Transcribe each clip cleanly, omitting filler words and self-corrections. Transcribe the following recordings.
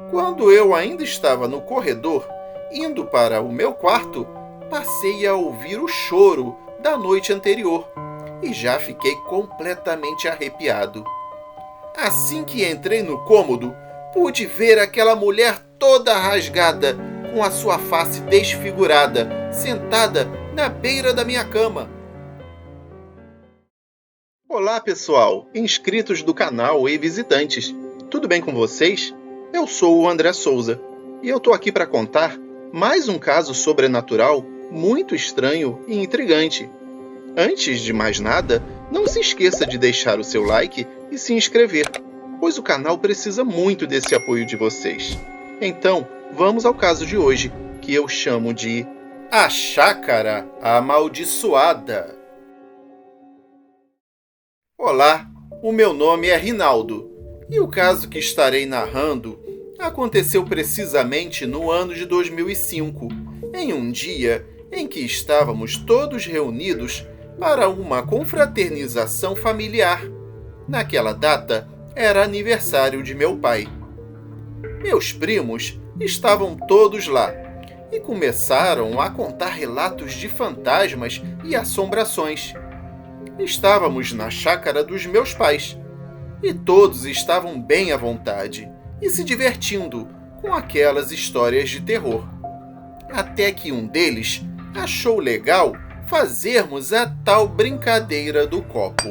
Quando eu ainda estava no corredor, indo para o meu quarto, passei a ouvir o choro da noite anterior e já fiquei completamente arrepiado. Assim que entrei no cômodo, pude ver aquela mulher toda rasgada, com a sua face desfigurada, sentada na beira da minha cama. Olá pessoal, inscritos do canal e visitantes, tudo bem com vocês? Eu sou o André Souza e eu tô aqui para contar mais um caso sobrenatural muito estranho e intrigante. Antes de mais nada, não se esqueça de deixar o seu like e se inscrever, pois o canal precisa muito desse apoio de vocês. Então, vamos ao caso de hoje, que eu chamo de A Chácara Amaldiçoada. Olá, o meu nome é Rinaldo. E o caso que estarei narrando aconteceu precisamente no ano de 2005, em um dia em que estávamos todos reunidos para uma confraternização familiar. Naquela data, era aniversário de meu pai. Meus primos estavam todos lá e começaram a contar relatos de fantasmas e assombrações. Estávamos na chácara dos meus pais e todos estavam bem à vontade e se divertindo com aquelas histórias de terror. Até que um deles achou legal fazermos a tal brincadeira do copo.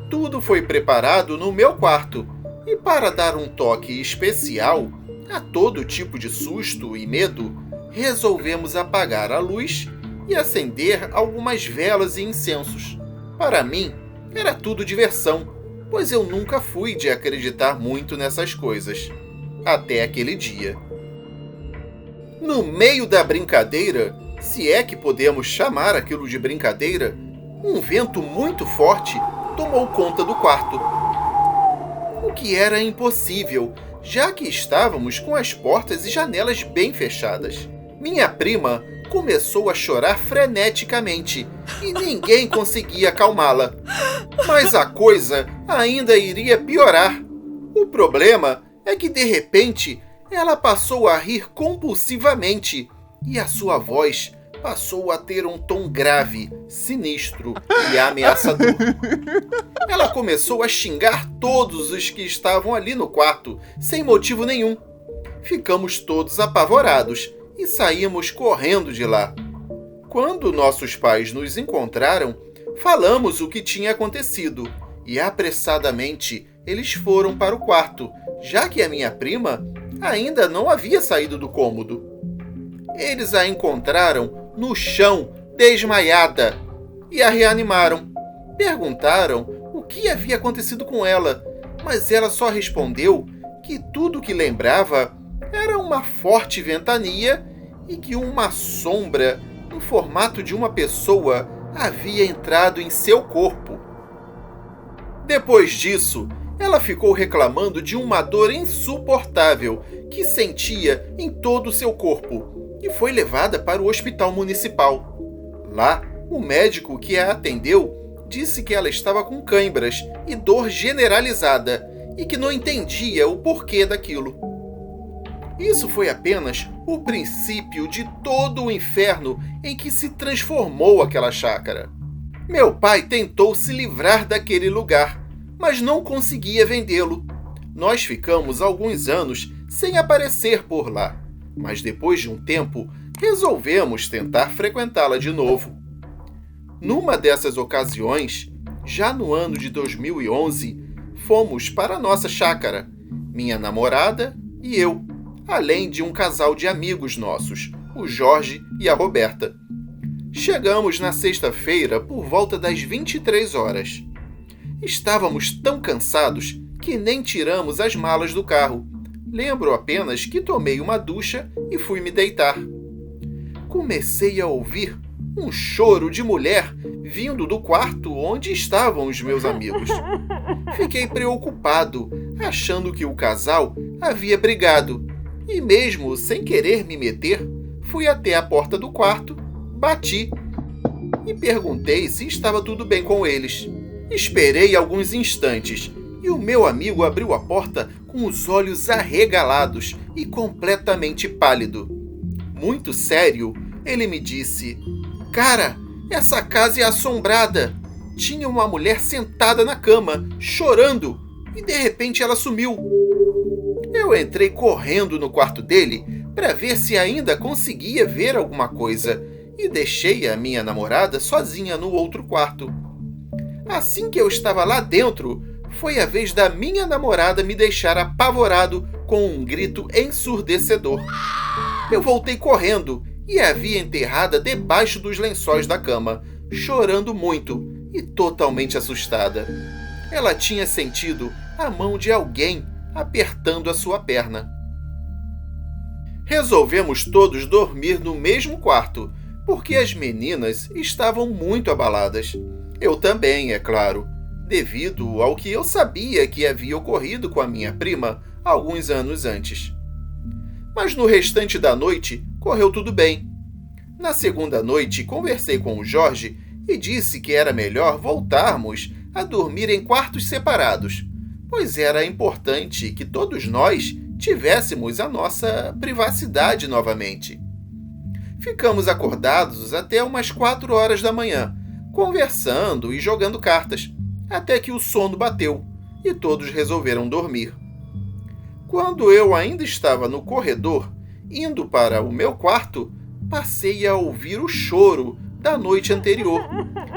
Tudo foi preparado no meu quarto e, para dar um toque especial a todo tipo de susto e medo, resolvemos apagar a luz e acender algumas velas e incensos. Para mim, era tudo diversão, pois eu nunca fui de acreditar muito nessas coisas. Até aquele dia. No meio da brincadeira, se é que podemos chamar aquilo de brincadeira, um vento muito forte tomou conta do quarto. O que era impossível, já que estávamos com as portas e janelas bem fechadas. Minha prima começou a chorar freneticamente e ninguém conseguia acalmá-la. Mas a coisa ainda iria piorar. O problema é que, de repente, ela passou a rir compulsivamente e a sua voz passou a ter um tom grave, sinistro e ameaçador. Ela começou a xingar todos os que estavam ali no quarto, sem motivo nenhum. Ficamos todos apavorados e saímos correndo de lá. Quando nossos pais nos encontraram, falamos o que tinha acontecido e apressadamente eles foram para o quarto, já que a minha prima ainda não havia saído do cômodo. Eles a encontraram no chão, desmaiada, e a reanimaram. Perguntaram o que havia acontecido com ela, mas ela só respondeu que tudo que lembrava era uma forte ventania e que uma sombra, no formato de uma pessoa, havia entrado em seu corpo. Depois disso, ela ficou reclamando de uma dor insuportável que sentia em todo o seu corpo e foi levada para o hospital municipal. Lá, o médico que a atendeu disse que ela estava com cãibras e dor generalizada e que não entendia o porquê daquilo. Isso foi apenas o princípio de todo o inferno em que se transformou aquela chácara. Meu pai tentou se livrar daquele lugar, mas não conseguia vendê-lo. Nós ficamos alguns anos sem aparecer por lá, mas depois de um tempo, resolvemos tentar frequentá-la de novo. Numa dessas ocasiões, já no ano de 2011, fomos para a nossa chácara, minha namorada e eu, além de um casal de amigos nossos, o Jorge e a Roberta. Chegamos na sexta-feira por volta das 23 horas. Estávamos tão cansados que nem tiramos as malas do carro. Lembro apenas que tomei uma ducha e fui me deitar. Comecei a ouvir um choro de mulher vindo do quarto onde estavam os meus amigos. Fiquei preocupado, achando que o casal havia brigado, e mesmo sem querer me meter, fui até a porta do quarto, bati e perguntei se estava tudo bem com eles. Esperei alguns instantes e o meu amigo abriu a porta com com os olhos arregalados e completamente pálido. Muito sério, ele me disse: "Cara, essa casa é assombrada. Tinha uma mulher sentada na cama, chorando, e de repente ela sumiu." Eu entrei correndo no quarto dele para ver se ainda conseguia ver alguma coisa e deixei a minha namorada sozinha no outro quarto. Assim que eu estava lá dentro, foi a vez da minha namorada me deixar apavorado com um grito ensurdecedor. Eu voltei correndo e a vi enterrada debaixo dos lençóis da cama, chorando muito e totalmente assustada. Ela tinha sentido a mão de alguém apertando a sua perna. Resolvemos todos dormir no mesmo quarto, porque as meninas estavam muito abaladas. Eu também, é claro, devido ao que eu sabia que havia ocorrido com a minha prima alguns anos antes. Mas no restante da noite correu tudo bem. Na segunda noite conversei com o Jorge e disse que era melhor voltarmos a dormir em quartos separados, pois era importante que todos nós tivéssemos a nossa privacidade novamente. Ficamos acordados até umas 4 horas da manhã, conversando e jogando cartas, até que o sono bateu e todos resolveram dormir. Quando eu ainda estava no corredor, indo para o meu quarto, passei a ouvir o choro da noite anterior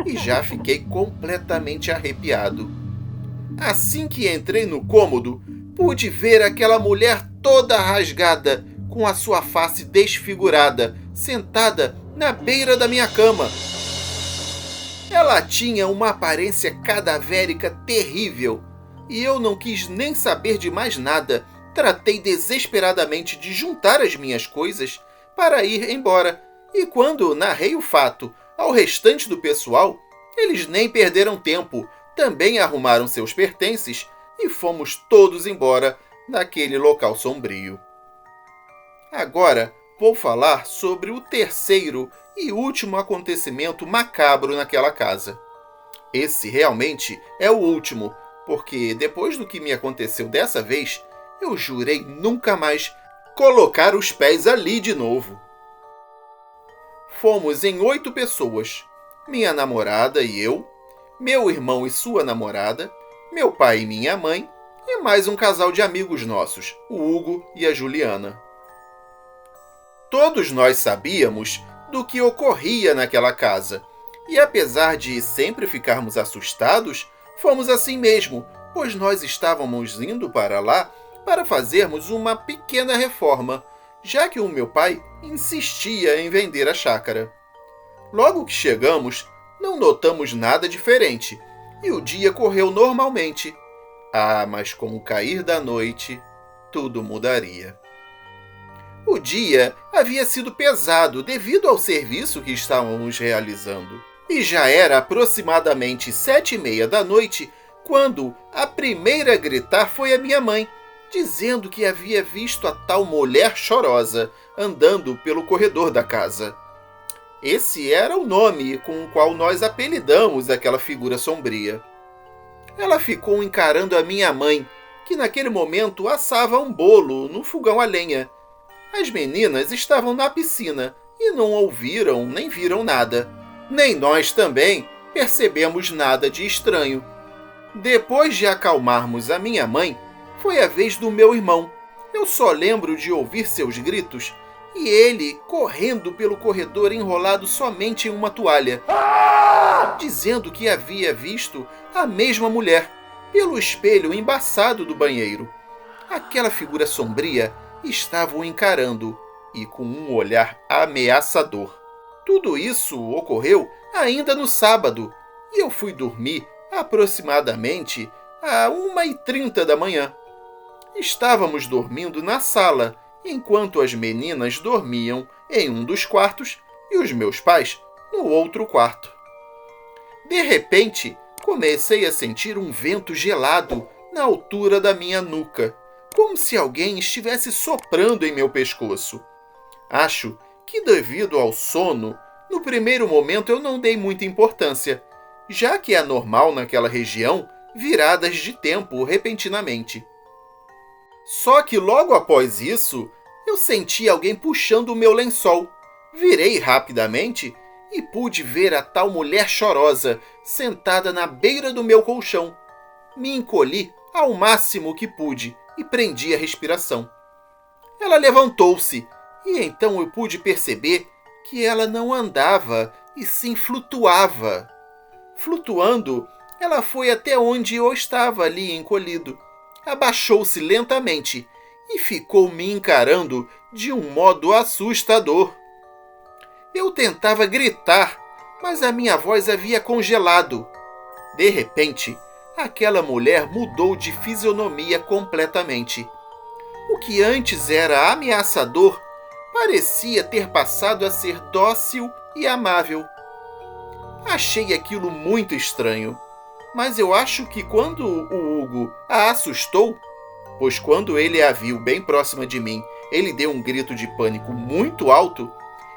e já fiquei completamente arrepiado. Assim que entrei no cômodo, pude ver aquela mulher toda rasgada, com a sua face desfigurada, sentada na beira da minha cama. Ela tinha uma aparência cadavérica terrível, e eu não quis nem saber de mais nada. Tratei desesperadamente de juntar as minhas coisas para ir embora, e quando narrei o fato ao restante do pessoal, eles nem perderam tempo, também arrumaram seus pertences e fomos todos embora daquele local sombrio. Agora vou falar sobre o terceiro e último acontecimento macabro naquela casa. Esse realmente é o último, porque depois do que me aconteceu dessa vez, eu jurei nunca mais colocar os pés ali de novo. Fomos em 8 pessoas, minha namorada e eu, meu irmão e sua namorada, meu pai e minha mãe, e mais um casal de amigos nossos, o Hugo e a Juliana. Todos nós sabíamos do que ocorria naquela casa, e apesar de sempre ficarmos assustados, fomos assim mesmo, pois nós estávamos indo para lá para fazermos uma pequena reforma, já que o meu pai insistia em vender a chácara. Logo que chegamos, não notamos nada diferente, e o dia correu normalmente. Mas com o cair da noite, tudo mudaria. O dia havia sido pesado devido ao serviço que estávamos realizando, e já era aproximadamente 7h30 da noite quando a primeira a gritar foi a minha mãe, dizendo que havia visto a tal mulher chorosa andando pelo corredor da casa. Esse era o nome com o qual nós apelidamos aquela figura sombria. Ela ficou encarando a minha mãe, que naquele momento assava um bolo no fogão a lenha. As meninas estavam na piscina e não ouviram nem viram nada. Nem nós também percebemos nada de estranho. Depois de acalmarmos a minha mãe, foi a vez do meu irmão. Eu só lembro de ouvir seus gritos e ele correndo pelo corredor enrolado somente em uma toalha, dizendo que havia visto a mesma mulher pelo espelho embaçado do banheiro. Aquela figura sombria estava o encarando e com um olhar ameaçador. Tudo isso ocorreu ainda no sábado e eu fui dormir aproximadamente às 1h30 da manhã. Estávamos dormindo na sala, enquanto as meninas dormiam em um dos quartos e os meus pais no outro quarto. De repente, comecei a sentir um vento gelado na altura da minha nuca, como se alguém estivesse soprando em meu pescoço. Acho que, devido ao sono, no primeiro momento eu não dei muita importância, já que é normal naquela região viradas de tempo repentinamente. Só que logo após isso, eu senti alguém puxando o meu lençol. Virei rapidamente e pude ver a tal mulher chorosa sentada na beira do meu colchão. Me encolhi ao máximo que pude e prendi a respiração. Ela levantou-se e então eu pude perceber que ela não andava e sim flutuava. Flutuando, ela foi até onde eu estava ali encolhido. Abaixou-se lentamente e ficou me encarando de um modo assustador. Eu tentava gritar, mas a minha voz havia congelado. De repente, aquela mulher mudou de fisionomia completamente. O que antes era ameaçador parecia ter passado a ser dócil e amável. Achei aquilo muito estranho, mas eu acho que quando o Hugo a assustou, pois quando ele a viu bem próxima de mim, ele deu um grito de pânico muito alto,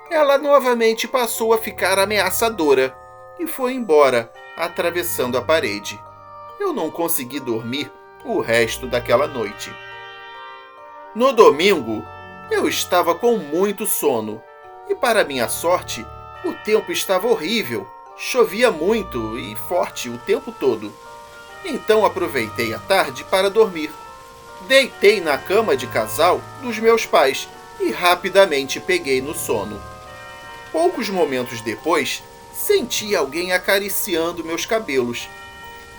ela novamente passou a ficar ameaçadora e foi embora, atravessando a parede. Eu não consegui dormir o resto daquela noite. No domingo, eu estava com muito sono e, para minha sorte, o tempo estava horrível. Chovia muito e forte o tempo todo. Então aproveitei a tarde para dormir. Deitei na cama de casal dos meus pais e rapidamente peguei no sono. Poucos momentos depois, senti alguém acariciando meus cabelos.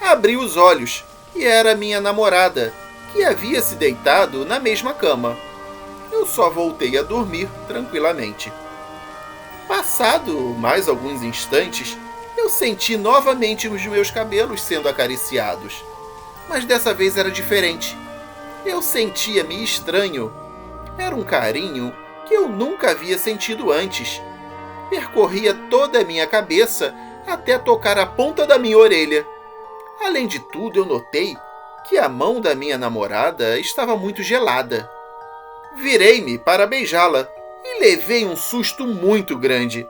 Abri os olhos e era minha namorada, que havia se deitado na mesma cama. Eu só voltei a dormir tranquilamente. Passado mais alguns instantes, eu senti novamente os meus cabelos sendo acariciados. Mas dessa vez era diferente. Eu sentia-me estranho. Era um carinho que eu nunca havia sentido antes. Percorria toda a minha cabeça até tocar a ponta da minha orelha. Além de tudo, eu notei que a mão da minha namorada estava muito gelada. Virei-me para beijá-la e levei um susto muito grande.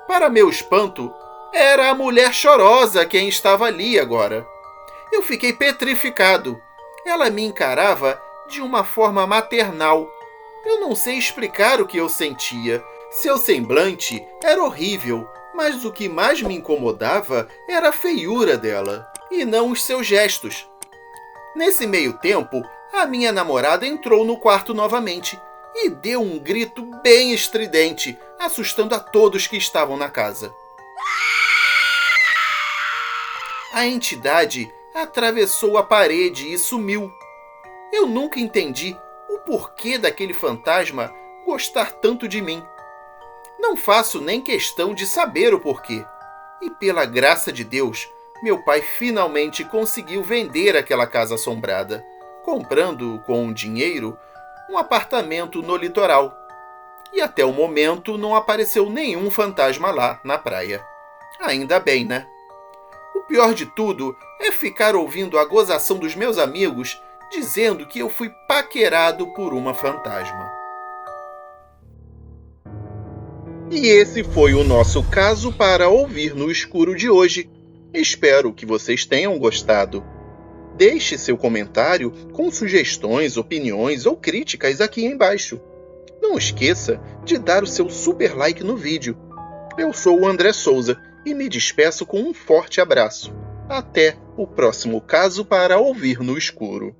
Para meu espanto, era a mulher chorosa quem estava ali agora. Eu fiquei petrificado. Ela me encarava de uma forma maternal. Eu não sei explicar o que eu sentia. Seu semblante era horrível, mas o que mais me incomodava era a feiura dela, e não os seus gestos. Nesse meio tempo, a minha namorada entrou no quarto novamente e deu um grito bem estridente, assustando a todos que estavam na casa. A entidade atravessou a parede e sumiu. Eu nunca entendi o porquê daquele fantasma gostar tanto de mim. Não faço nem questão de saber o porquê. E pela graça de Deus, meu pai finalmente conseguiu vender aquela casa assombrada, comprando com o dinheiro um apartamento no litoral. E até o momento não apareceu nenhum fantasma lá na praia. Ainda bem, né? O pior de tudo é ficar ouvindo a gozação dos meus amigos dizendo que eu fui paquerado por uma fantasma. E esse foi o nosso caso para ouvir no escuro de hoje. Espero que vocês tenham gostado. Deixe seu comentário com sugestões, opiniões ou críticas aqui embaixo. Não esqueça de dar o seu super like no vídeo. Eu sou o André Souza e me despeço com um forte abraço. Até o próximo caso para ouvir no escuro.